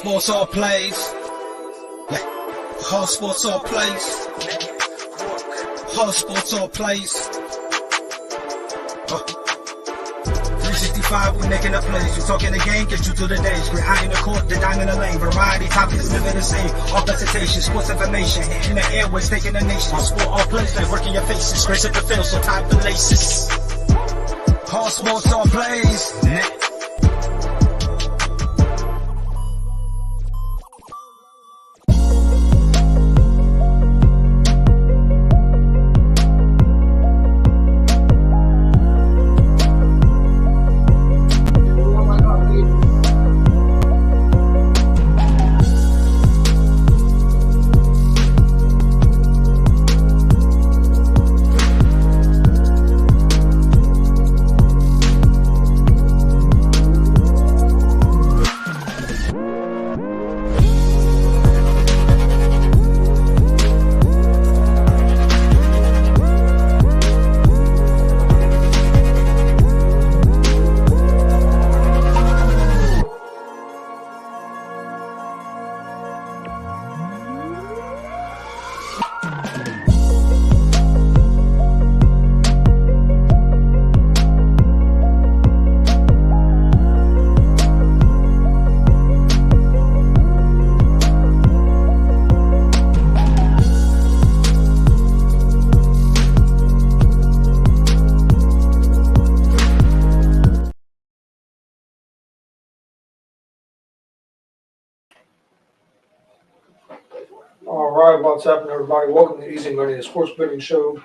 sports all plays. Yeah. All sports all plays. All sports all plays. 365, we making a plays. You talking the game, get you through the days. We're high in the court, the dime in the lane. Variety, topics, living the same. All presentation, sports information. Hitting the airways, taking the nation. All sport, all plays, like working your faces. Grace at the field, so tie the laces. All sports, all plays. All right, what's happening, everybody? Welcome to Easy Money, the sports betting show.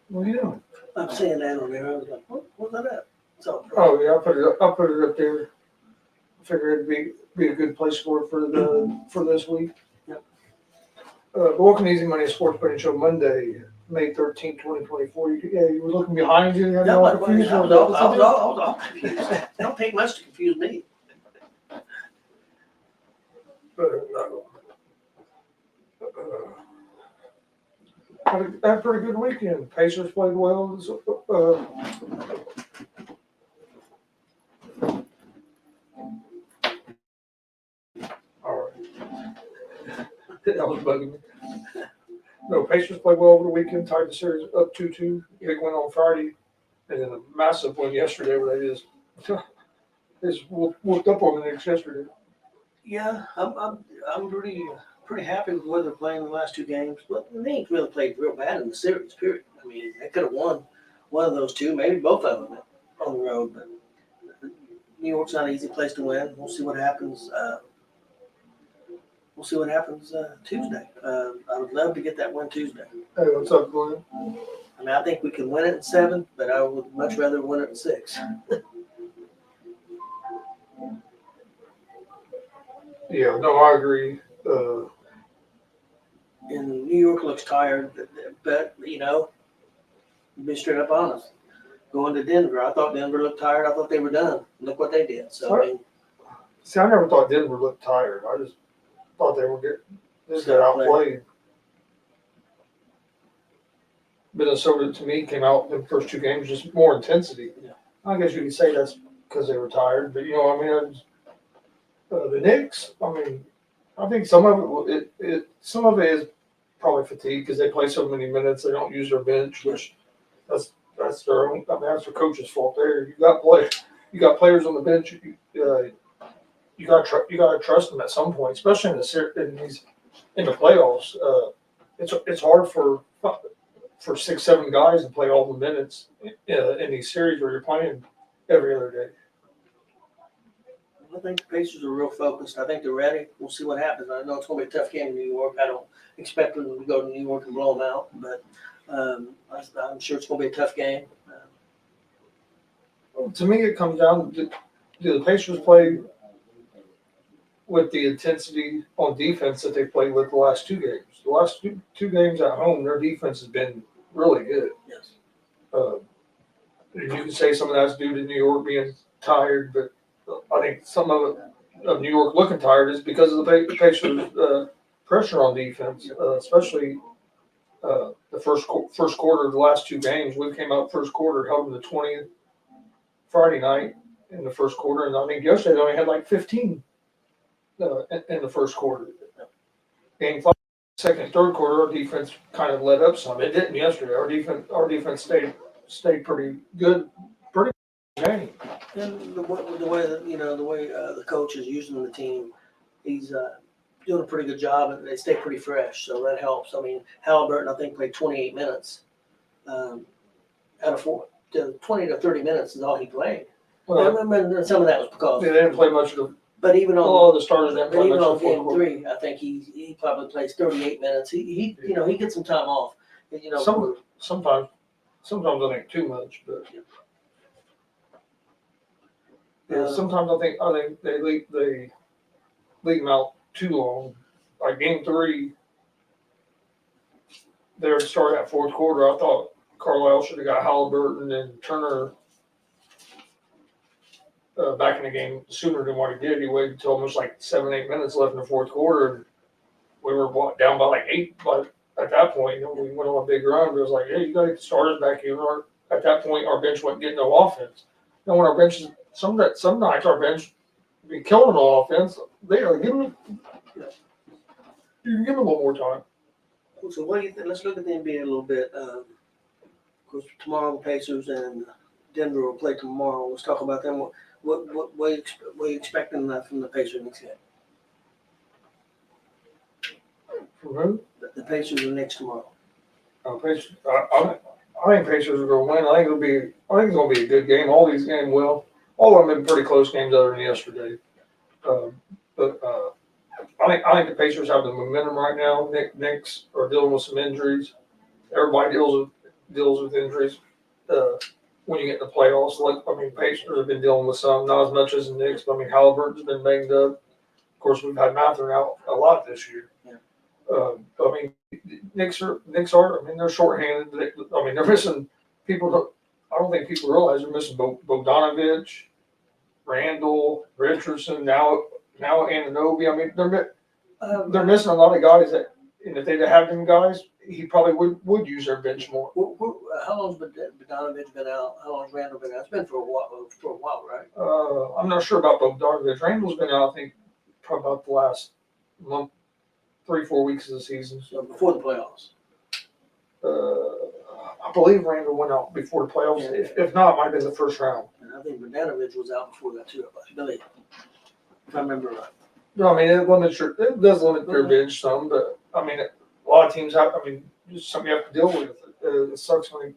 What are you doing? I'm saying that on there. I was like, what's that at? So, Oh yeah, I'll put it up there. I figured it'd be a good place for it for this week. Yep. But welcome to Easy Money, the sports betting show, Monday, May 13th, 2024. You were looking behind you. I was all confused. It don't take much to confuse me. Had a pretty good weekend. Pacers played well. All right. That was bugging me. No, Pacers played well over the weekend. Tied the series up 2-2. Big win on Friday, and then a massive win yesterday where they just whooped up on the Knicks yesterday. Yeah, I'm pretty happy with where they're playing the last two games. But they ain't really played real bad in the series, period. I mean, they could have won one of those two, maybe both of them on the road. But New York's not an easy place to win. We'll see what happens. Tuesday. I would love to get that win Tuesday. Hey, what's up, Glenn? I mean, I think we can win it in 7, but I would much rather win it in 6. Yeah, no, I agree. And New York looks tired, but be straight up honest. Going to Denver, I thought Denver looked tired. I thought they were done. Look what they did. So I mean, see, I never thought Denver looked tired. I just thought they were just got outplayed. Minnesota, to me, came out in the first two games just more intensity. Yeah. I guess you could say that's because they were tired, but the Knicks. I mean, I think some of it is probably fatigue because they play so many minutes. They don't use their bench, which that's their own. I mean, that's the coach's fault there. You got players on the bench. You got to trust them at some point, especially in the playoffs. It's hard for 6-7 guys to play all the minutes in these series where you're playing every other day. I think the Pacers are real focused. I think they're ready. We'll see what happens. I know it's going to be a tough game in New York. I don't expect them to go to New York and blow them out, but I'm sure it's going to be a tough game. To me, it comes down to do the Pacers play with the intensity on defense that they played with the last two games. The last two games at home, their defense has been really good. Yes. You can say some of that's due to New York being tired, but I think some of New York looking tired is because of the Pacers' pressure on defense, especially the first quarter of the last two games. We came out first quarter, held them to 20 Friday night, in the first quarter, and I think yesterday they only had like 15 in the first quarter. Game 5, second, and third quarter, our defense kind of let up some. It didn't yesterday. Our defense stayed pretty good, pretty good game. And the way that the coach is using the team, he's doing a pretty good job, and they stay pretty fresh, so that helps. I mean, Halliburton, I think, played 28 minutes out of 20 to 30 minutes is all he played. Well, And some of that was because they didn't play much of the. But even on All the starters didn't play even much on of the fourth game quarter. 3, I think he probably plays 38 minutes. He gets some time off. Sometimes I think too much, but sometimes I think they leave him out too long. Like game 3, they were starting that fourth quarter. I thought Carlisle should have got Halliburton and Turner back in the game sooner than what he did. He waited until almost like 7-8 minutes left in the fourth quarter, and we were down by like 8. But at that point, we went on a big run. But it was like, hey, you got to get the starters back in. At that point, our bench wasn't getting no offense. And when our bench, some nights our bench be killing the offense. They are giving you can give them a little more time. So what do you think? Let's look at the NBA a little bit. Of course, tomorrow the Pacers and Denver will play tomorrow. Let's talk about them. What are you expecting from the Pacers next game? From who? The Pacers are next tomorrow. Pacers. I think Pacers are going to win. I think it's going to be a good game. All these games will. All of them have been pretty close games other than yesterday. But I think the Pacers have the momentum right now. Knicks are dealing with some injuries. Everybody deals with injuries when you get in the playoffs. Pacers have been dealing with some, not as much as the Knicks. But Halliburton's been banged up. Of course, we've had Mather out a lot this year. Yeah. Knicks are. They're shorthanded. They're missing people. I don't think people realize they're missing Bogdanovich, Randall, Richardson, now Anunoby. They're missing a lot of guys that, and if they'd have them guys, he probably would use their bench more. How long's Bogdanovich been out? How long's Randall been out? It's been for a while, right? I'm not sure about Bogdanovich. Randall's been out, I think, probably about the last month, 3-4 weeks of the season. So before the playoffs. I believe Randall went out before the playoffs. Yeah. If not, it might have been the first round. And I think Bogdanovich was out before that too, I believe, if I remember right. No, it does limit their bench some, but a lot of teams have. Just something you have to deal with. It sucks when you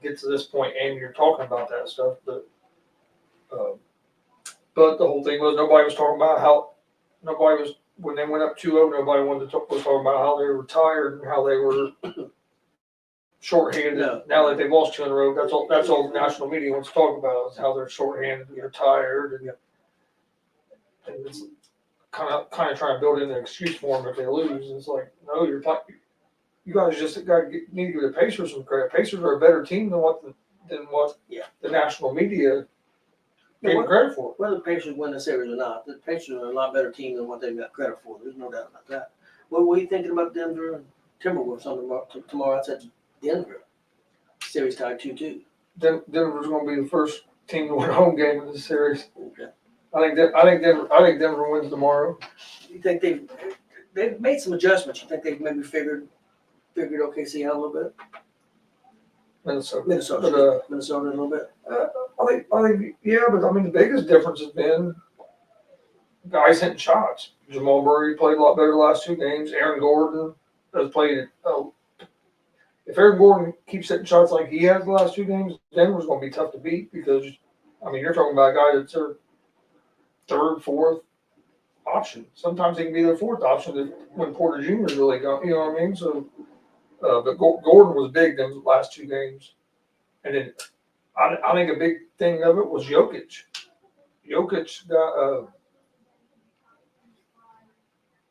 get to this point and you're talking about that stuff. But the whole thing was nobody was talking about how when they went up 2-0. Nobody was talking about how they were tired and how they were shorthanded. No. Now that they've lost 2 in a row, that's all the national media wants to talk about is how they're shorthanded and they're tired and it's kind of trying to build in an excuse for them if they lose. And it's like, no, you guys just need to give the Pacers some credit. Pacers are a better team than what the national media gave them credit for. Whether the Pacers win the series or not, the Pacers are a lot better team than what they've got credit for. There's no doubt about that. What were you thinking about Denver and Timberwolves tomorrow? I said Denver. Series tied 2-2. Denver's going to be the first team to win a home game in this series. Okay. I think Denver wins tomorrow. You think they've made some adjustments? You think they've maybe figured OKC out a little bit? Minnesota a little bit. I think, yeah, but the biggest difference has been guys hitting shots. Jamal Murray played a lot better the last 2 games. Aaron Gordon has played. If Aaron Gordon keeps hitting shots like he has the last 2 games, Denver's going to be tough to beat because you're talking about a guy that's their 3rd, 4th option. Sometimes he can be their 4th option when Porter Jr. is really gone. You know what I mean? So, but Gordon was big in the last 2 games, and then I think a big thing of it was Jokic. Jokic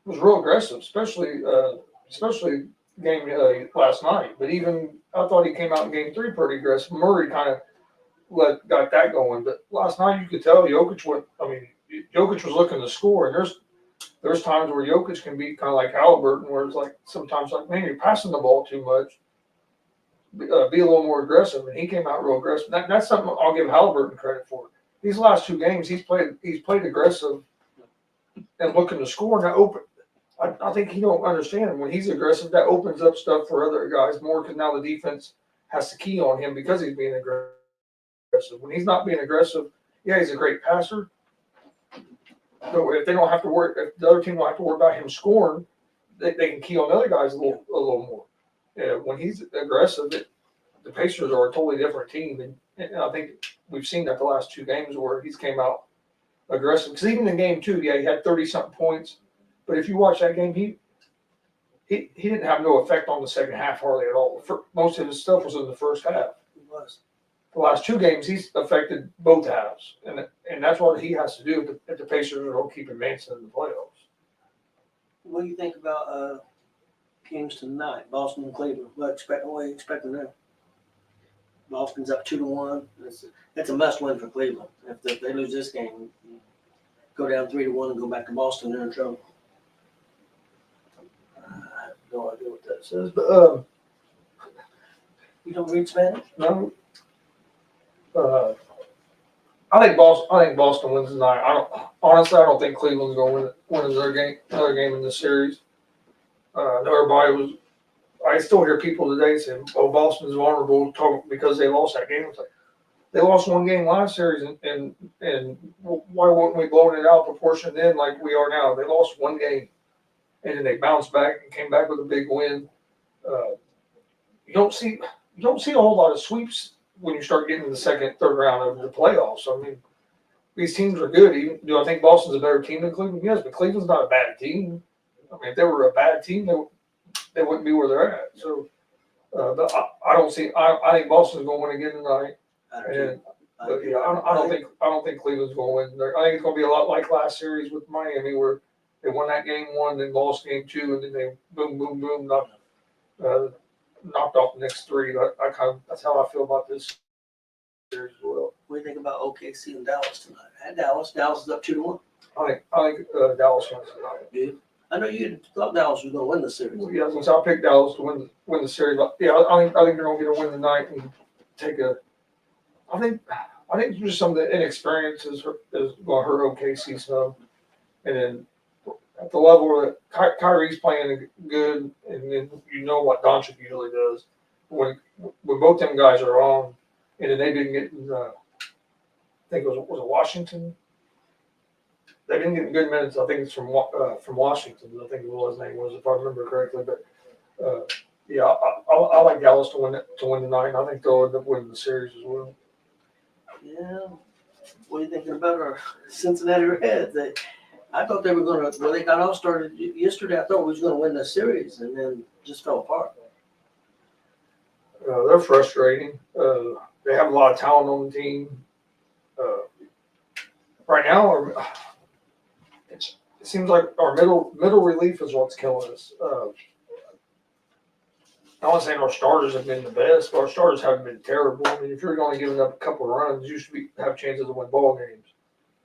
was real aggressive, especially game last night. But even I thought he came out in game 3 pretty aggressive. Murray kind of got that going, but last night you could tell Jokic was looking to score, and there's times where Jokic can be kind of like Halliburton, where it's like sometimes like, man, you're passing the ball too much. Be a little more aggressive, and he came out real aggressive. That's something I'll give Halliburton credit for. these last two games, he's played aggressive and looking to score, and that open. I think he don't understand when he's aggressive. That opens up stuff for other guys more because now the defense has to key on him because he's being aggressive. When he's not being aggressive, yeah, he's a great passer. But if they don't have to worry, if the other team don't have to worry about him scoring, they can key on other guys a little more. Yeah, when he's aggressive, the Pacers are a totally different team, and I think we've seen that the last two games where he's came out aggressive. Because even in game two, yeah, he had 30-something points. But if you watch that game, he didn't have no effect on the second half hardly at all. Most of his stuff was in the first half. It was. The last two games, he's affected both halves, and that's what he has to do if the Pacers are going to keep advancing in the playoffs. What do you think about games tonight, Boston and Cleveland? What are you expecting there? Boston's up 2-1. That's a must-win for Cleveland. If they lose this game, go down 3-1 and go back to Boston, they're in trouble. I have no idea what that says, but You don't read Spanish? no. I think Boston wins tonight. I don't think Cleveland's going to win another game in this series. I know everybody was. I still hear people today saying, "Oh, Boston's vulnerable because they lost that game." It's like they lost one game last series, and why wouldn't we blow it out of proportion then like we are now? They lost one game, and then they bounced back and came back with a big win. You don't see a whole lot of sweeps when you start getting to the second, third round of the playoffs. I mean, these teams are good. Do I think Boston's a better team than Cleveland? Yes, but Cleveland's not a bad team. I mean, if they were a bad team, they wouldn't be where they're at. So, but I don't see. I think Boston's going to win again tonight. And but yeah, I don't think Cleveland's going to win. I think it's going to be a lot like last series with Miami, where they won that game one, then lost game two, and then they boom knocked off the next three. That's how I feel about this series as well. What do you think about OKC and Dallas tonight? At Dallas is up 2-1. I think Dallas wins tonight. Dude, I know you thought Dallas was going to win the series. Well, yeah, so I picked Dallas to win the series. But yeah, I think they're going to get a win tonight and take a. I think just some of the inexperience is going to hurt OKC some, and then at the level that Kyrie's playing good, and then you know what Doncic usually does when both them guys are on, and then they've been getting. I think it was Washington. They've been getting good minutes. I think it's from Washington. I think his name was, if I remember correctly. But yeah, I like Dallas to win tonight. And I think they'll end up winning the series as well. Yeah. What are you thinking about our Cincinnati Reds? I thought they were going to. Well, they got all started yesterday. I thought we was going to win the series, and then just fell apart. They're frustrating. They have a lot of talent on the team. Right now, it seems like our middle relief is what's killing us. I'm not saying our starters have been the best, but our starters haven't been terrible. I mean, if you're only giving up a couple of runs, you should have chances to win ball games.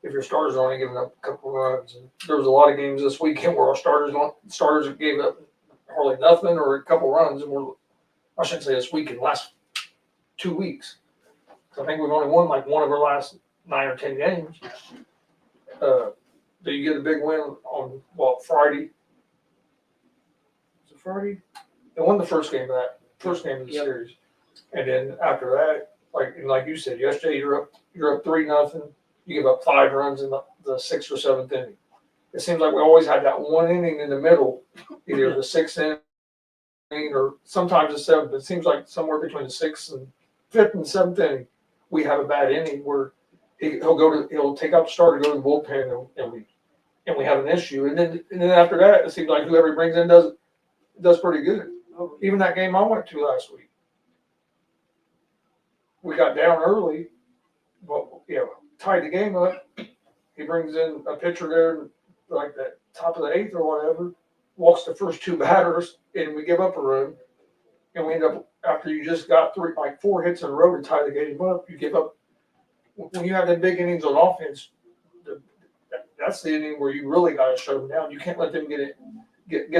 If your starters are only giving up a couple of runs, and there was a lot of games this weekend where our starters gave up hardly nothing or a couple of runs, and I shouldn't say this weekend, last 2 weeks. I think we've only won like one of our last 9 or 10 games. Do you get a big win on Friday? Is it Friday? They won the first game of the series, and then after that, like you said yesterday, you're up 3-0. You give up 5 runs in the 6th or 7th inning. It seems like we always had that one inning in the middle, either the 6th inning or sometimes the 7th. It seems like somewhere between the 5th and 7th inning, we have a bad inning where he'll take out the starter, go to the bullpen, and we have an issue. And then after that, it seems like whoever he brings in does pretty good. Even that game I went to last week, we got down early, but tied the game up. He brings in a pitcher there, like the top of the 8th or whatever, walks the first 2 batters, and we give up a run. And we end up, after you just got 4 hits in a row to tie the game up, you give up. When you have the big innings on offense, that's the inning where you really got to shut them down. You can't let them get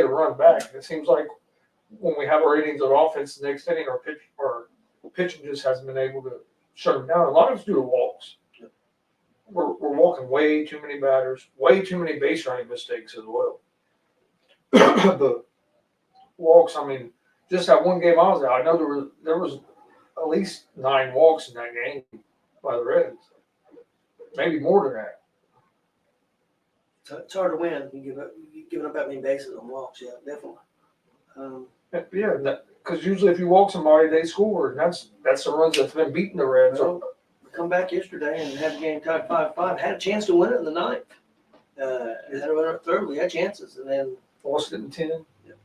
a run back. It seems like when we have our innings on offense, the next inning, our pitching just hasn't been able to shut them down. A lot of it's due to walks. we're walking way too many batters, way too many base running mistakes as well. The walks, I mean, just that one game I was at, I know there was at least 9 walks in that game by the Reds, maybe more than that. So it's hard to win. You giving up that many bases on walks. Yeah, definitely. Yeah, because usually if you walk somebody, they score, and that's the runs that's been beating the Reds. Well, we come back yesterday and had the game tied 5-5. Had a chance to win it in the ninth. Had to run up third. We had chances, and then Lost it in 10. Yep.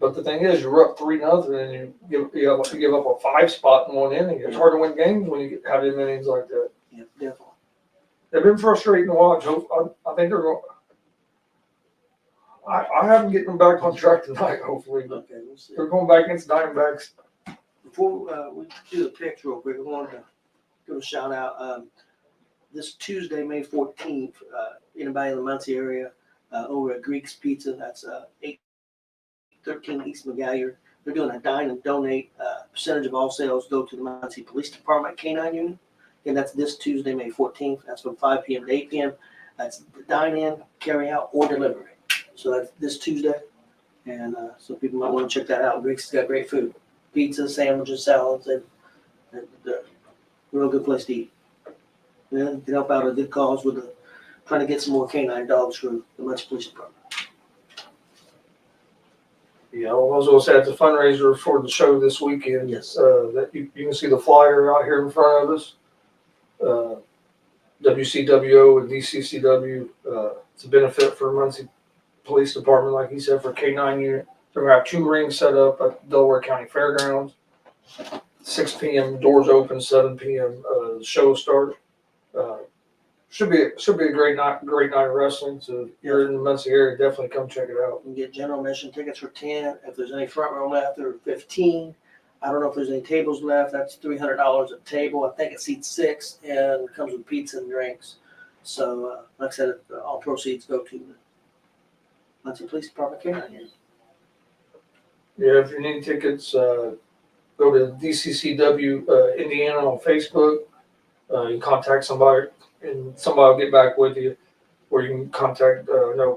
But the thing is, you're up 3-0, and you give up a 5 spot in one inning. It's hard to win games when you have them innings like that. yeah, definitely. They've been frustrating to watch. I think they're going. I have them getting them back on track tonight. Hopefully, Okay, we'll see. they're going back against Diamondbacks. Before we do the picks real quick, I wanted to give a shout out. This Tuesday, May 14th, anybody in the Muncie area over at Greek's Pizza, that's 813 East McGalliard. They're doing a dine and donate. Percentage of all sales go to the Muncie Police Department K-9 unit. And that's this Tuesday, May 14th. That's from 5 p.m. to 8 p.m. That's dine in, carry out, or delivery. So that's this Tuesday. And so people might want to check that out. Greek's has got great food. Pizza, sandwiches, salads, and they're a real good place to eat. And then can help out a good cause with trying to get some more canine dogs for the Muncie Police Department. Yeah, I was going to say it's a fundraiser for the show this weekend. Yes. That you can see the flyer out here in front of us. WCWO and DCCW. It's a benefit for Muncie Police Department, like he said, for K-9 unit. They're going to have 2 rings set up at Delaware County Fairgrounds. 6 p.m. doors open, 7 p.m. The show starts. Should be a great night of wrestling. So if you're in the Muncie area, definitely come check it out. You can get general admission tickets for 10. If there's any front row left, they're 15. I don't know if there's any tables left. That's $300 a table. I think it seats 6 and comes with pizza and drinks. So, like I said, all proceeds go to the Muncie Police Department K-9. Yeah, if you need tickets, go to DCCW Indiana on Facebook. You can contact somebody, and somebody will get back with you. Or you can contact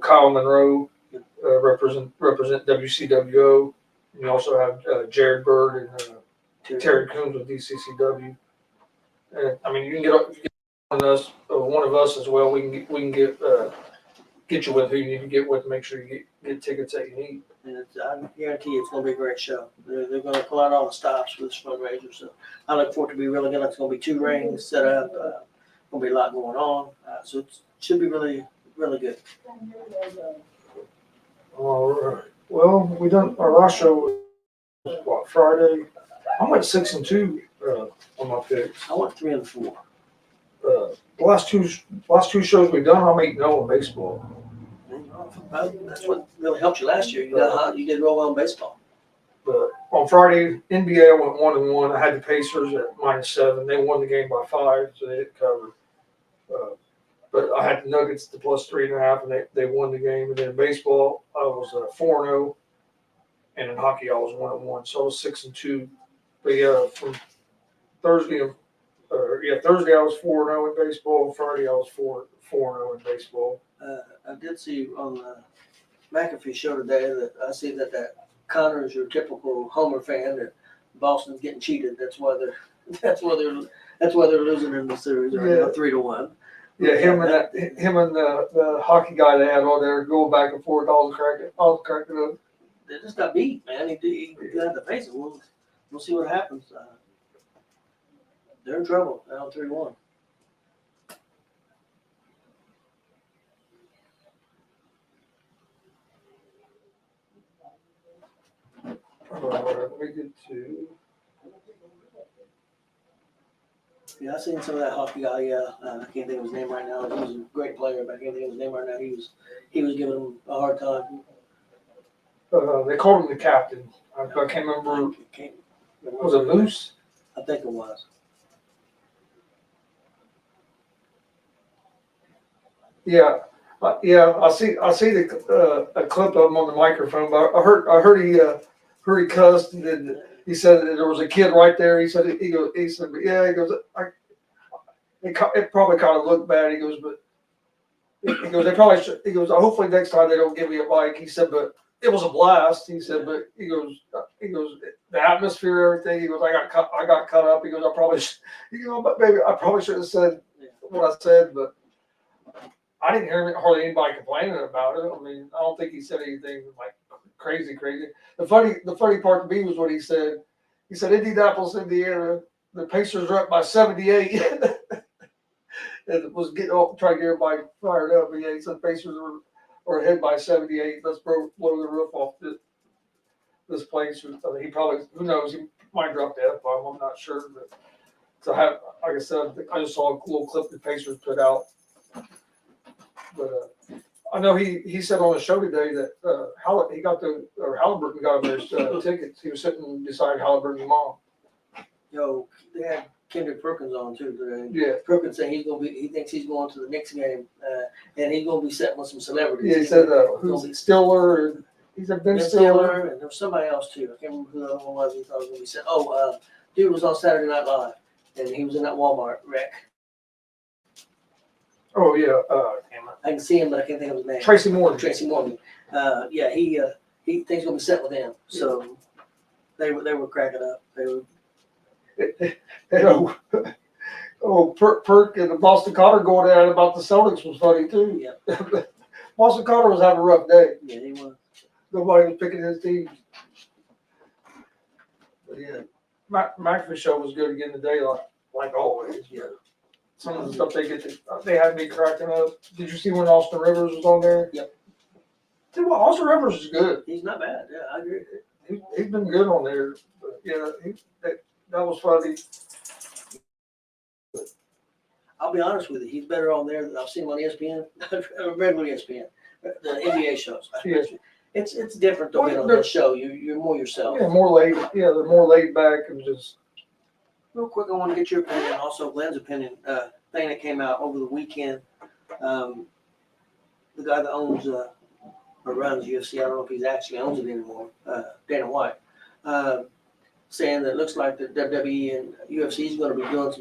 Kyle Monroe, represent WCWO. You also have Jared Bird and Terry Coons with DCCW. And I mean, you can get one of us as well. We can get you with who you need to get with. Make sure you get tickets that you need. And I guarantee you it's going to be a great show. They're going to pull out all the stops for this fundraiser. So I look forward to be really good. It's going to be 2 rings set up. Going to be a lot going on. So it should be really, really good. All right. Well, we done our last show was Friday. I'm at 6-2 on my picks. I went 3 and 4. The last two shows we've done, I'm 8-0 in baseball. That's what really helped you last year. You did real well in baseball. But on Friday, NBA, I went 1-1. I had the Pacers at -7. They won the game by 5, so they didn't cover. But I had the Nuggets to +3.5, and they won the game. And then in baseball, I was 4-0, and in hockey, I was 1-1. So I was 6-2. But yeah, from Thursday, Thursday I was 4-0 in baseball. Friday I was 4-0 in baseball. I did see on the McAfee show today that I see that Connor is your typical Homer fan. That Boston's getting cheated. That's why they're losing in the series right now, 3-1. Yeah, him and the hockey guy they had on there going back and forth, all cracking up. They just got beat, man. He got the face. We'll see what happens. They're in trouble. Down 3-1. Let me get to. Yeah, I seen some of that hockey guy. Yeah, I can't think of his name right now. He was a great player, but I can't think of his name right now. He was giving him a hard time. They called him the captain. I can't remember. Was it Moose? I think it was. Yeah. I see a clip of him on the microphone, but I heard he cussed, and then he said that there was a kid right there. He said, yeah, he goes, it probably kind of looked bad. He goes, but he goes, they probably should. He goes, hopefully next time they don't give me a bike. He said, but it was a blast. He said, but he goes, the atmosphere, everything. He goes, I got cut up. He goes, I probably, but maybe I probably should have said what I said, but I didn't hear hardly anybody complaining about it. I mean, I don't think he said anything like crazy. The funny part to me was what he said. He said, Indianapolis, Indiana, the Pacers are up by 78. And it was getting off, trying to get everybody fired up. But yeah, he said Pacers were ahead by 78. Let's blow the roof off this place. I mean, he probably, who knows, he might drop the F-bomb. I'm not sure. But so like I said, I just saw a little clip the Pacers put out. But I know he said on the show today that Halliburton got him his tickets. He was sitting beside Halliburton's mom. They had Kendrick Perkins on too today. Yeah. Perkins said he thinks he's going to the Knicks game, and he's going to be sitting with some celebrities. Yeah, he said who's Stiller, and he said Ben Stiller, and there was somebody else too. I can't remember who the other one was. He thought was going to be sitting. Dude was on Saturday Night Live, and he was in that Walmart wreck. Oh yeah, damn it. I can see him, but I can't think of his name. Tracy Morgan. He thinks he'll be sitting with him. So they were cracking up. They were. Perk and the Boston Cotter going at it about the Celtics was funny too. Yeah. Boston Cotter was having a rough day. Yeah, he was. Nobody was picking his team. But yeah, McAfee show was good again today, like always. Yeah. Some of the stuff they had me cracking up. Did you see when Austin Rivers was on there? Yep. Dude, well, Austin Rivers is good. He's not bad. Yeah, I agree. He's been good on there. But yeah, that was funny. I'll be honest with you. He's better on there than I've seen him on ESPN, regular ESPN, the NBA shows. Yeah. It's different though. Being on the show, you're more yourself. Yeah, more laid. Yeah, they're more laid back and just. Real quick, I want to get your opinion, also Glenn's opinion. Thing that came out over the weekend. The guy that owns or runs UFC, I don't know if he actually owns it anymore. Dana White, saying that it looks like the WWE and UFC is going to be doing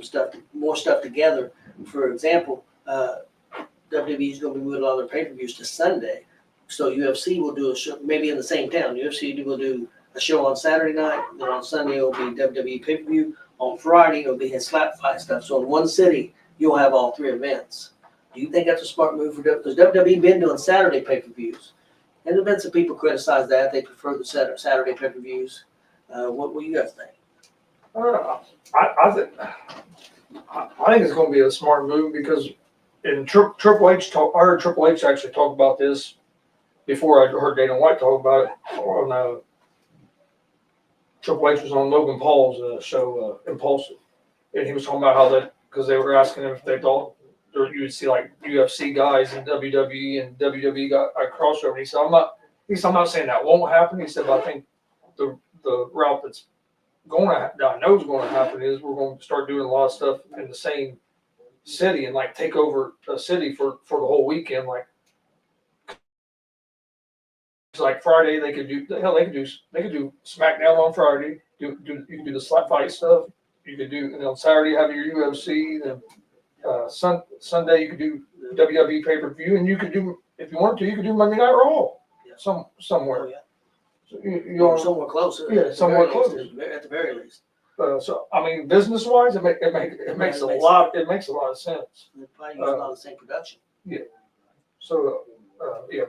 more stuff together. For example, WWE is going to be moving a lot of their pay-per-views to Sunday, so UFC will do a show maybe in the same town. UFC will do a show on Saturday night, then on Sunday it will be WWE pay-per-view. On Friday, it'll be his slap fight stuff. So in one city, you'll have all three events. Do you think that's a smart move for WWE? Because WWE been doing Saturday pay-per-views. And there have been some people criticize that. They prefer the Saturday pay-per-views. What do you guys think? I think it's going to be a smart move because in Triple H I heard Triple H actually talk about this before I heard Dana White talk about it on Triple H was on Logan Paul's show, Impulsive, and he was talking about how that because they were asking him if they thought you would see like UFC guys in WWE and WWE got a crossover. And he said, I'm not saying that won't happen. He said, but I think the route that I know is going to happen is we're going to start doing a lot of stuff in the same city and like take over a city for the whole weekend, like Friday they could do SmackDown on Friday. You can do the slap fight stuff. You could do on Saturday have your UFC. Then Sunday you could do WWE pay per view, and you could do if you wanted to you could do Monday Night Raw somewhere. Oh, yeah. So you somewhere close. Yeah, somewhere close. At the very least. So I mean, business wise, it makes a lot of sense. They probably use a lot of the same production. Yeah. So yeah.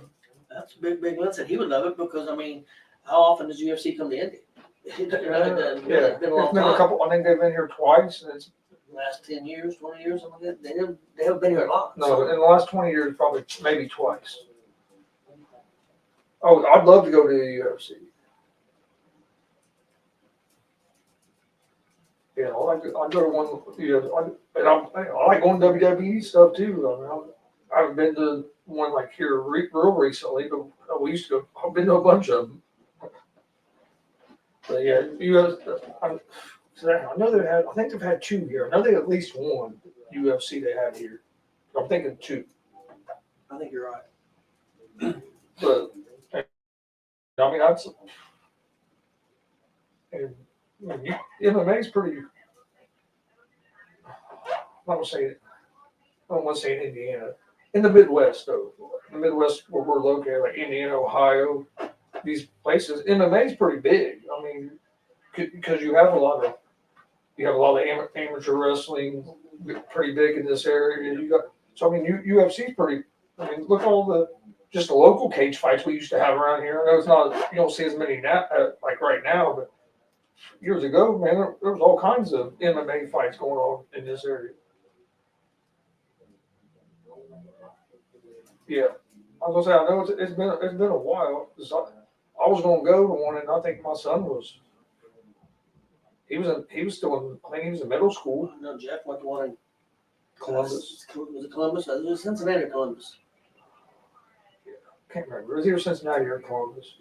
That's Big Lynn said he would love it because I mean, how often does UFC come to Indy? It's been a long time. I think they've been here twice. And it's last 10 years, 20 years, something like that. They haven't been here a lot. No, in the last 20 years, probably maybe twice. Oh, I'd love to go to the UFC. Yeah, I'd go to one. I like going to WWE stuff too. I mean, I haven't been to one like here real recently, but we used to go. I've been to a bunch of them. But yeah, I know I think they've had two here. I know they at least one UFC they had here. I'm thinking two. I think you're right. But I mean, MMA is pretty. I don't want to say in Indiana. In the Midwest, though, the Midwest where we're located, like Indiana, Ohio, these places, MMA is pretty big. I mean, because you have a lot of amateur wrestling, pretty big in this area. I mean, UFC is pretty. I mean, look at all the just the local cage fights we used to have around here. I know it's not you don't see as many now, like right now, but years ago, man, there was all kinds of MMA fights going on in this area. Yeah, I was gonna say I know it's been a while. 'Cause I was gonna go to one, and I think my son was. He was still in. I think he was in middle school. No, Jeff went to one in Columbus. Was it Columbus? It was Cincinnati or Columbus. Can't remember. It was either Cincinnati or Columbus.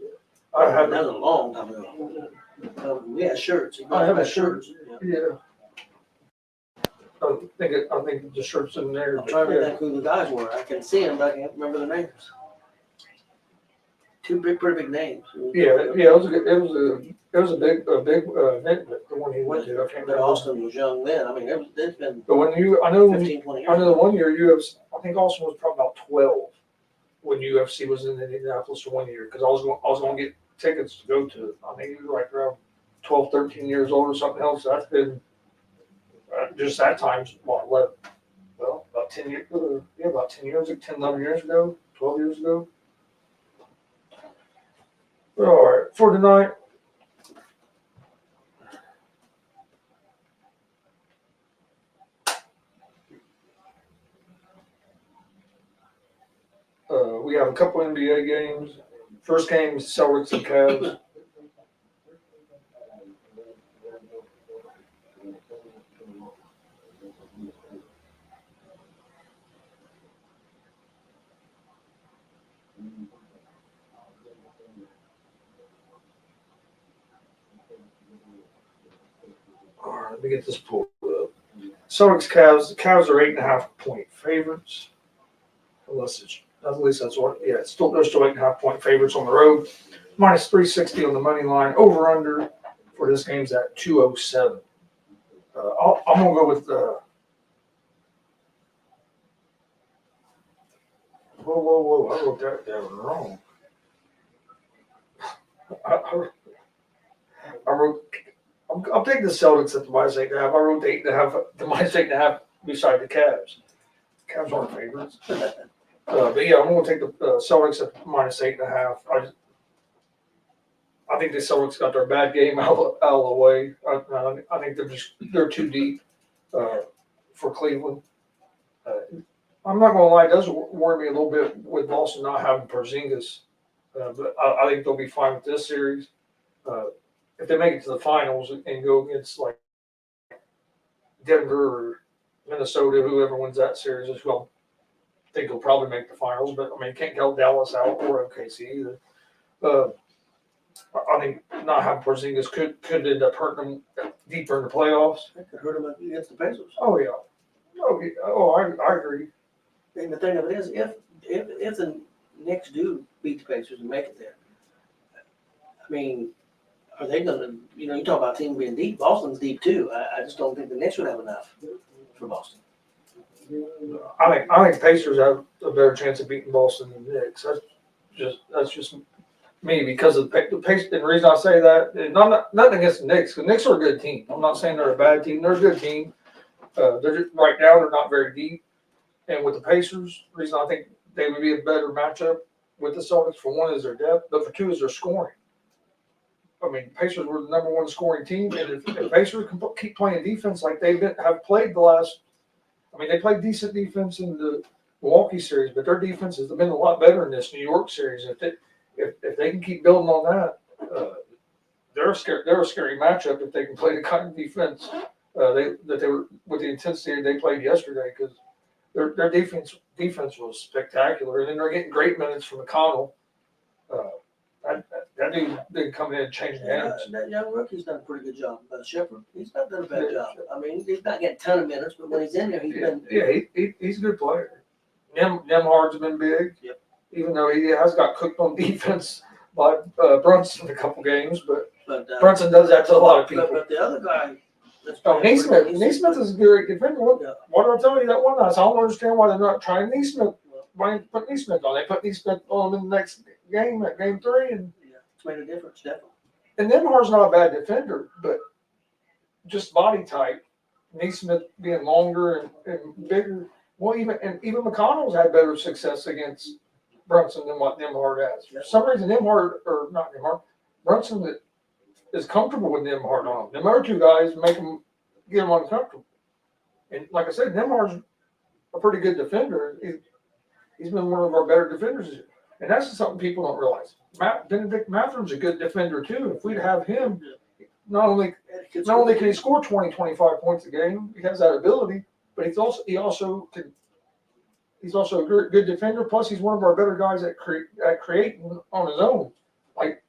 That was a long time ago. We had shirts. I have a shirts. Yeah. I think the shirts in there. I'm trying to think who the guys were. I can see them, but I can't remember their names. Pretty big names. Yeah. It was a big event. The one he went to. I can't But remember. Austin was young then. I mean, it's been But when 20 years. I know the one year UFC, I think Austin was probably about 12 when UFC was in Indianapolis for 1 year because I was going to get tickets to go to it. I think he was like around 12, 13 years old or something else. That's been just that time's about 10 years. About 10 years, 10, 11 years ago, 12 years ago. All right, for tonight. We have a couple NBA games. First game is Celtics and Cavs. All right, let me get this pulled up. Celtics, Cavs. The Cavs are 8.5-point favorites. At least that's what. Yeah, they're still 8.5-point favorites on the road. Minus 360 on the money line. Over under for this game's at 207. I'm gonna go with. Whoa! I wrote that down wrong. I wrote. I'm taking the Celtics at the minus 8.5. I wrote the 8.5. The minus 8.5 beside the Cavs. Cavs aren't favorites. But yeah, I'm going to take the Celtics at minus 8.5. I think the Celtics got their bad game out of the way. I think they're too deep for Cleveland. I'm not going to lie, it does worry me a little bit with Boston not having Porzingis, but I think they'll be fine with this series. If they make it to the finals and go against like Denver or Minnesota, whoever wins that series is who I think will probably make the finals. But I mean, can't count Dallas out or OKC either. I think not having Porzingis could end up hurting them deeper in the playoffs. That could hurt them against the Pacers. Oh yeah. I agree. And the thing of it is, if the Knicks do beat the Pacers and make it there, I mean, are they going to? You talk about team being deep. Boston's deep too. I just don't think the Knicks would have enough for Boston. I think Pacers have a better chance of beating Boston than the Knicks. That's just me because of the Pacers. And the reason I say that, nothing against the Knicks. The Knicks are a good team. I'm not saying they're a bad team. They're a good team. Right now they're not very deep. And with the Pacers, the reason I think they would be a better matchup with the Celtics, for one, is their depth, but for two, is their scoring. I mean, Pacers were the number one scoring team, and if Pacers can keep playing defense like have played the last, they played decent defense in the Milwaukee series, but their defense has been a lot better in this New York series. If they can keep building on that, they're a scary matchup if they can play the kind of defense that they were with the intensity they played yesterday, because their defense was spectacular, and then they're getting great minutes from McConnell. That dude didn't come in and change the games. That young rookie's done a pretty good job. Shepard, he's not done a bad job. He's not getting a ton of minutes, but when he's in there, he's a good player. Nemhard's been big. Yep. Even though he has got cooked on defense by Brunson in a couple games, but Brunson does that to a lot of people. But the other guy, Oh, Neesmith. Neesmith is a great defender. What, Yeah. what did I tell you that one night? So I don't understand why they're not trying Neesmith. Why didn't they put Neesmith on? They put Neesmith on in the next game, at game 3, and It's made a difference, definitely. and Nemhar's not a bad defender, but just body type. Neesmith being longer and bigger. Well, even McConnell's had better success against Brunson than what Nemhard has. For some reason, Brunson is comfortable with Nemhard on him. Them other two guys get him uncomfortable. And like I said, Nemhard's a pretty good defender. He's been one of our better defenders. And that's just something people don't realize. Benedict Mathern's a good defender too. If we'd have him, not only can he score 20, 25 points a game, he has that ability, but he's also a good defender. Plus, he's one of our better guys at creating on his own. Like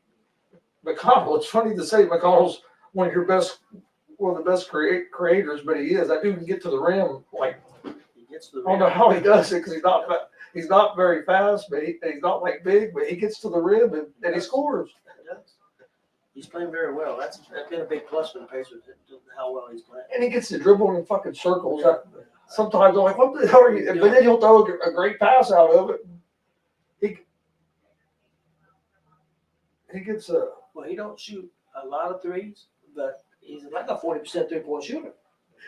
McConnell, it's funny to say McConnell's one of the best creators, but he is. That dude can get to the rim. Like, He gets to the I don't know how he does it because he's not very fast, but he's not like big, but he gets to the rim and he scores. He's playing very well. That's been a big plus for the Pacers, how well he's playing. And he gets to dribble in fucking circles. Sometimes I'm like, what the hell are you? But then he'll throw a great pass out of it. He gets a. Well, he don't shoot a lot of threes, but he's like a 40% 3-point shooter.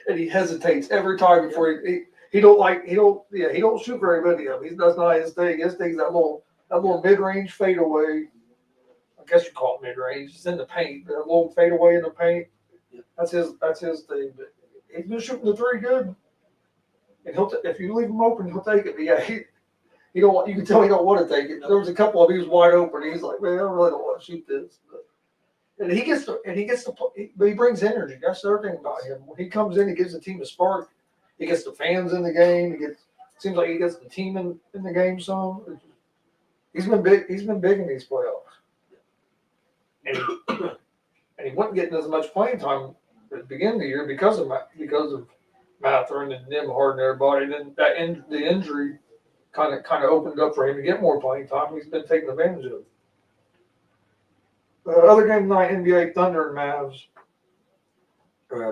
And he hesitates every time before he don't shoot very many of them. That's not his thing. His thing's that little mid-range fadeaway. I guess you call it mid-range. It's in the paint. A little fadeaway in the paint. That's his thing. But he's been shooting the three good. And if you leave him open, he'll take it. But yeah, he don't. You can tell he don't want to take it. There was a couple of he was wide open. He's like, man, I really don't want to shoot this. But he brings energy. That's the other thing about him. When he comes in, he gives the team a spark. He gets the fans in the game. Seems like he gets the team in the game some. He's been big. He's been big in these playoffs. And he wasn't getting as much playing time at the beginning of the year because of Mathern and Nemhard and everybody. And then the injury kind of opened up for him to get more playing time. He's been taking advantage of it. Other game tonight, NBA Thunder and Mavs.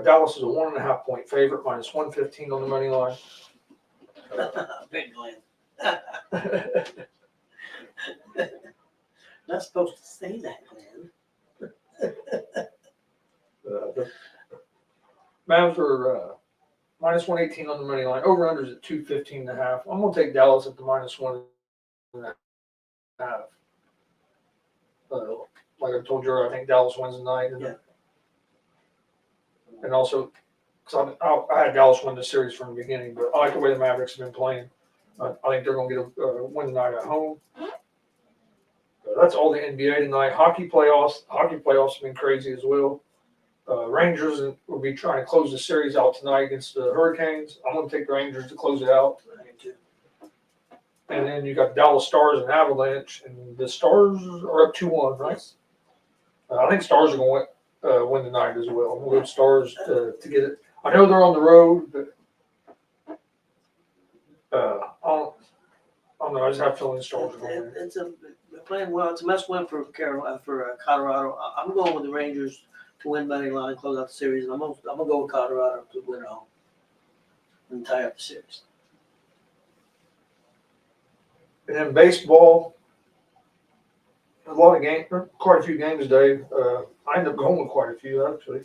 Dallas is a 1.5 point favorite, minus 115 on the money line. Big Glenn. Not supposed to say that, Glenn. The Mavs are minus 118 on the money line. Over unders at 215.5. I'm gonna take Dallas at the minus 1.5. Like I told you, I think Dallas wins tonight. And also, because I had Dallas win the series from the beginning, but I like the way the Mavericks have been playing. I think they're going to get a win tonight at home. That's all the NBA tonight. Hockey playoffs have been crazy as well. Rangers will be trying to close the series out tonight against the Hurricanes. I'm going to take the Rangers to close it out. And then you got Dallas Stars and Avalanche, and the Stars are up 2-1, right? I think Stars are going to win tonight as well. I'm going to Stars to get it. I know they're on the road, but I don't know. I just have a feeling the Stars are going to win. They're playing well. It's a must win for Colorado. I'm going with the Rangers to win money line, close out the series. And I'm gonna go with Colorado to win it all and tie up the series. And then baseball, quite a few games today. I ended up going with quite a few, actually.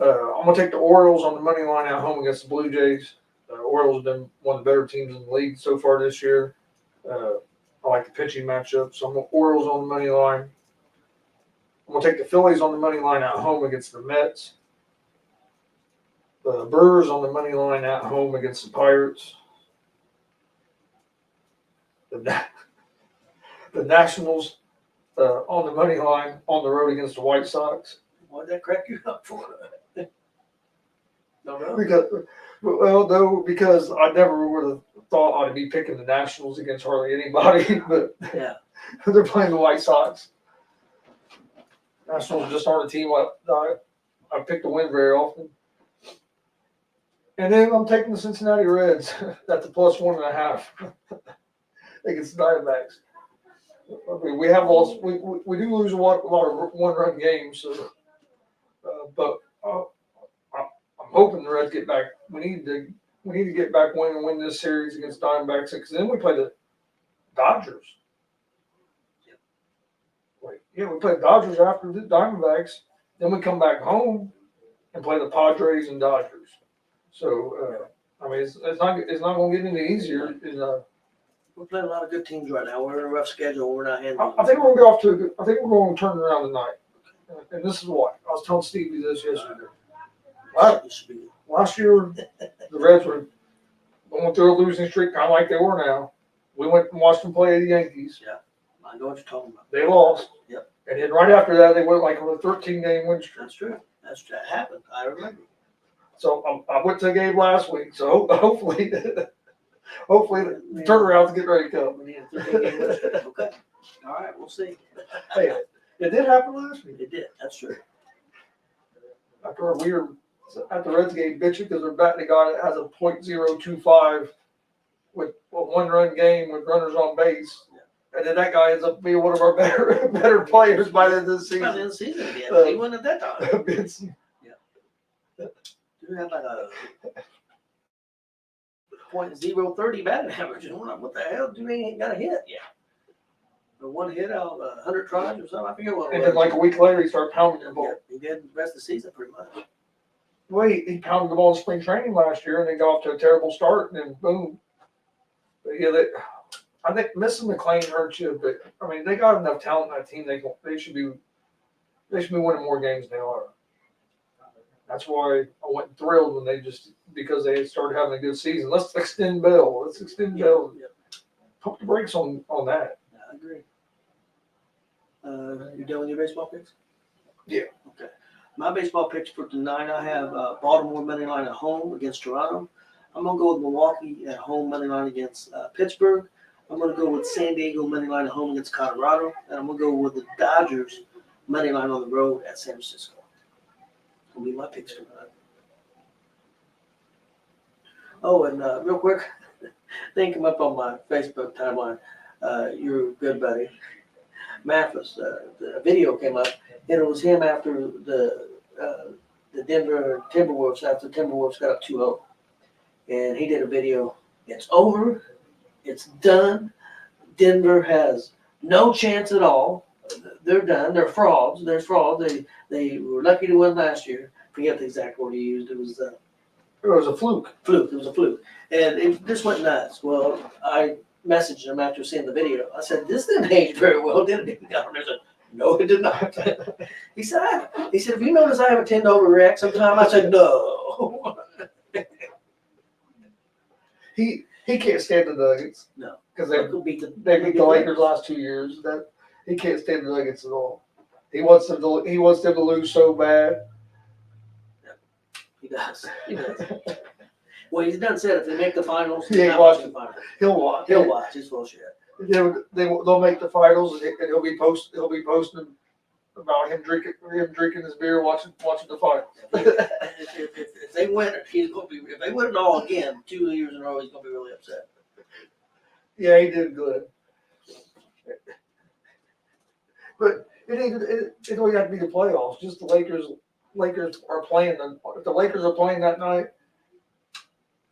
I'm going to take the Orioles on the money line at home against the Blue Jays. Orioles have been one of the better teams in the league so far this year. I like the pitching matchup, so I'm going Orioles on the money line. I'm going to take the Phillies on the money line at home against the Mets. The Brewers on the money line at home against the Pirates. The Nationals on the money line on the road against the White Sox. Why'd that crack you up for? No. Because I never would have thought I'd be picking the Nationals against hardly anybody, but Yeah. they're playing the White Sox. Nationals just aren't a team I pick to win very often. And then I'm taking the Cincinnati Reds at the plus 1.5 against the Diamondbacks. I mean, we have lost. We do lose a lot of one-run games, so, but I'm hoping the Reds get back. We need to get back and win this series against Diamondbacks, because then we play the Dodgers. Wait, yeah, we play the Dodgers after the Diamondbacks. Then we come back home and play the Padres and Dodgers. So I mean, it's not going to get any easier. We're playing a lot of good teams right now. We're in a rough schedule. We're not handling. I think we're going to get off to. I think we're going to turn around tonight. And this is why I was telling Stevie this yesterday. Last year, the Reds were going through a losing streak, kind of like they were now. We went and watched them play the Yankees. Yeah, I know what you're talking about. They lost. Yep. And then right after that, they went like on a 13-game win streak. That's true. That happened. I remember. So I went to the game last week. So hopefully the turnaround's getting ready to come. We need a 13-game win streak. Okay. All right, we'll see. Hey, it did happen last week. It did. That's true. After we were at the Reds game bitching because they're batting a guy that has a .025 with a one-run game with runners on base. Yeah. And then that guy ends up being one of our better players by the end of the season. By the end of the season, yeah. He wasn't at that time. Benson. Yeah. You had like a .030 batting average. And we're like, what the hell? Dude ain't got a hit yet. Or one hit out of 100 tries or something. I forget what it was. And then like a week later, he started pounding the ball. Yeah, he did the rest of the season pretty much. Well, he pounded the ball in spring training last year and then got off to a terrible start and then boom. But yeah, I think missing McClain hurts you, but I mean they got enough talent in that team. They should be winning more games than they are. That's why I went thrilled when because they started having a good season. Let's extend Bell. Bell. Yeah. Pump the brakes on that. Yeah, I agree. You done with your baseball picks? Yeah. Okay. My baseball picks for tonight, I have Baltimore money line at home against Toronto. I'm going to go with Milwaukee at home money line against Pittsburgh. I'm going to go with San Diego money line at home against Colorado. And I'm going to go with the Dodgers money line on the road at San Francisco. Will be my picks for tonight. Oh, and real quick, thing come up on my Facebook timeline. Your good buddy, Mathis. The video came up, and it was him after the Denver Timberwolves, after the Timberwolves got up 2-0. And he did a video. It's over. It's done. Denver has no chance at all. They're done. They're frauds. They're frauds. They were lucky to win last year. Forget the exact word he used. It was a fluke. It was a fluke. And it just went nuts. Well, I messaged him after seeing the video. I said, this didn't age very well, did it? He said, no, it did not. He said, if you notice I have a tend to overreact sometime, I said, no. He can't stand the Nuggets. No. Because they beat the Lakers last 2 years. He can't stand the Nuggets at all. He wants them to lose so bad. He does. Well, he's done said if they make the finals, he ain't watching the finals. He'll watch. He's bullshit. They'll make the finals, and he'll be posting about him drinking his beer, watching the finals. If they win it, he's gonna be. If they win it all again, 2 years in a row, he's gonna be really upset. Yeah, he did good. But it don't have to be the playoffs. Just the Lakers are playing. If the Lakers are playing that night,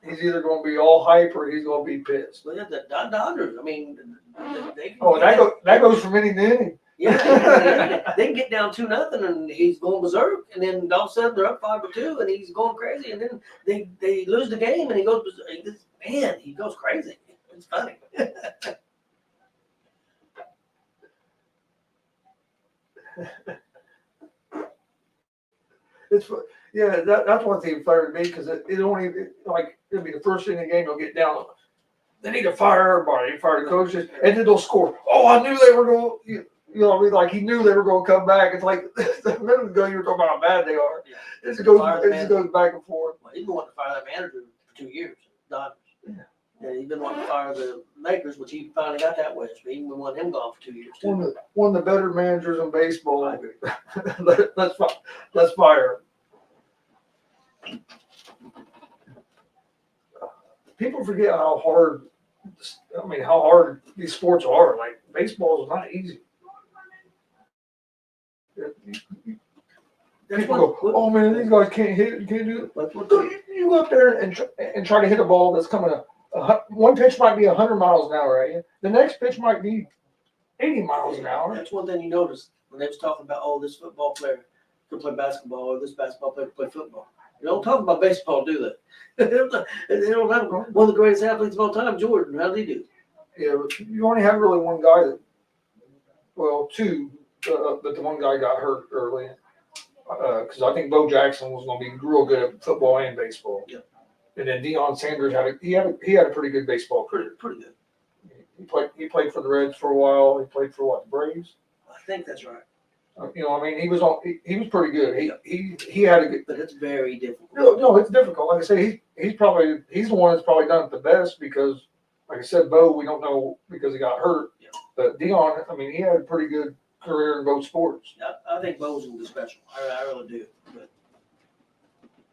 he's either going to be all hype or he's going to be pissed. Look at the Dodgers. I mean, that goes from inning to inning. Yeah, they can get down 2-0 and he's going berserk, and then all of a sudden they're up 5-2 and he's going crazy, and then they lose the game and he goes crazy. It's funny. That's one thing fired me because it only it'll be the first inning of the game. They'll get down. They need to fire everybody, fire the coaches, and then they'll score. Oh, I knew they were going. You know what I mean? Like he knew they were going to come back. It's like a minute ago you were talking about how bad they are. Yeah. It goes back and forth. Well, he's been wanting to fire that manager for 2 years. Dodgers. Yeah, he's been wanting to fire the Lakers, which he finally got that way. So he want him gone for 2 years too. One of the better managers in baseball. I agree. Let's fire him. People forget how hard these sports are. Like baseball is not easy. people go, oh man, these guys can't hit, you can't do it. So you go up there and try to hit a ball that's coming one pitch might be 100 miles an hour at you. The next pitch might be 80 miles an hour. That's one thing you notice when they was talking about, oh, this football player can play basketball or this basketball player can play football. They don't talk about baseball, do they? They don't have one of the greatest athletes of all time, Jordan. How did he do? Yeah, you only have really one guy two, but the one guy got hurt early. Because I think Bo Jackson was going to be real good at football and baseball. Yeah. And then Deion Sanders had a pretty good baseball career. Pretty good. He played for the Reds for a while. He played for the Braves. I think that's right. He was pretty good. He had a good. But it's very difficult. No, it's difficult. Like I say, he's the one that's probably done it the best because, like I said, Bo, we don't know because he got hurt. Yeah. But Deion, he had a pretty good career in both sports. I think Bo's going to be special. I really do.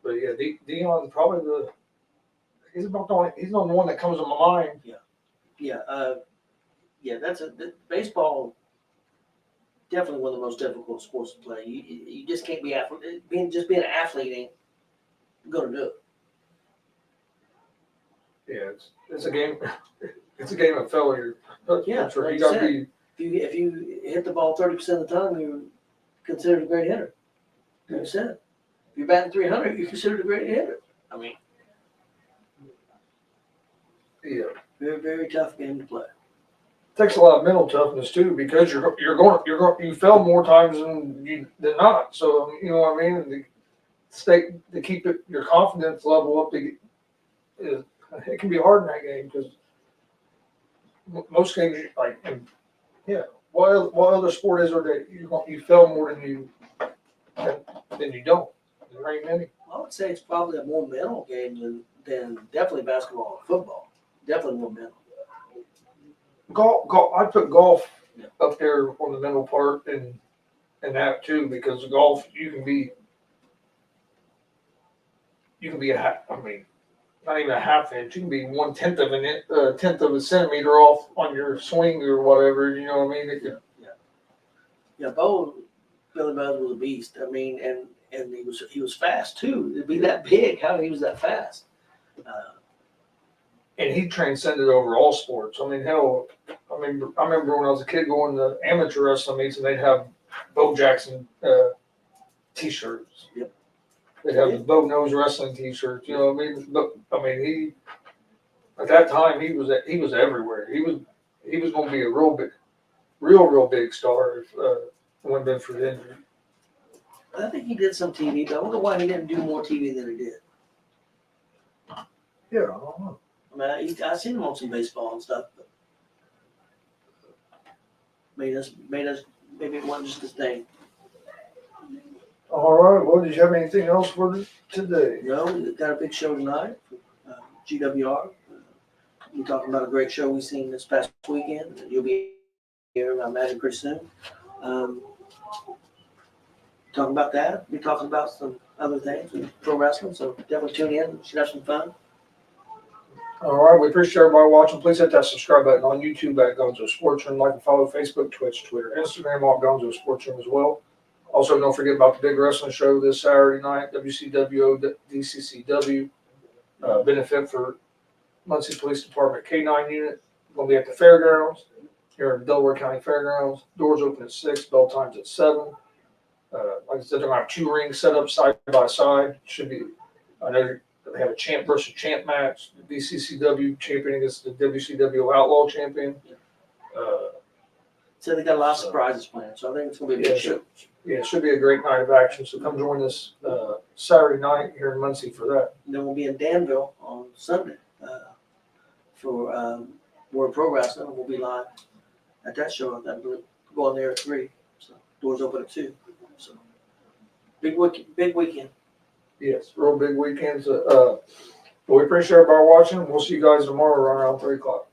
But yeah, Deion's probably he's the only one that comes to my mind. That's baseball. Definitely one of the most difficult sports to play. You just can't be being an athlete ain't gonna do it. Yeah, it's a game. It's a game of failure. Yeah, sure. like You gotta said, if you hit the ball 30% of the time, you're considered a great hitter. Like you said, if you're batting 300, you're considered a great hitter. Yeah, Very, very tough game to play. takes a lot of mental toughness too because you fail more times than not. So you know what I mean. And to keep your confidence level up, it can be hard in that game because most games what other sport is there that you fail more than you don't? There ain't many. I would say it's probably a more mental game than definitely basketball or football. Definitely more mental. Golf. I put golf up there on the mental part and that too because golf you can be not even a half inch. You can be 1/10 of a centimeter off on your swing or whatever. You know what I mean? Yeah. Billy Buzz was a beast. And he was fast too. To be that big, how he was that fast. And he transcended over all sports. Hell, I remember when I was a kid going to amateur wrestling meets and they'd have Bo Jackson T-shirts. Yep. They'd have the Bo Knows Wrestling T-shirts. You know what I mean? But he at that time he was everywhere. He was going to be a real big star if it wouldn't have been for the injury. I think he did some TV, but I wonder why he didn't do more TV than he did. Yeah, I don't know. I've seen him on some baseball and stuff, but maybe it wasn't just his thing. All right. Well, did you have anything else for today? No, we got a big show tonight. GWR. We're talking about a great show we've seen this past weekend. You'll be here, I imagine, pretty soon. Talking about that. We're talking about some other things with pro wrestling, so definitely tune in. We should have some fun. All right, we appreciate everybody watching. Please hit that subscribe button on YouTube at Gonzo Sports Room. Like and follow Facebook, Twitch, Twitter, Instagram, all Gonzo Sports Room as well. Also, don't forget about the big wrestling show this Saturday night, WCWO, DCCW. Benefit for Muncie Police Department K-9 unit. Going to be at the fairgrounds here in Delaware County Fairgrounds. Doors open at 6, bell times at 7. Like I said, they're going to have 2 rings set up side by side. Should be, I know they have a champ versus champ match. The DCCW champion against the WCW Outlaw champion. So they got a lot of surprises planned, so I think it's going to be a big show. It should be a great night of action. So come join us Saturday night here in Muncie for that. And then we'll be in Danville on Sunday for World Pro Wrestling. We'll be live at that show. I believe going there at 3. So doors open at 2. So big weekend. Yes, real big weekends. We appreciate everybody watching. We'll see you guys tomorrow around 3 o'clock.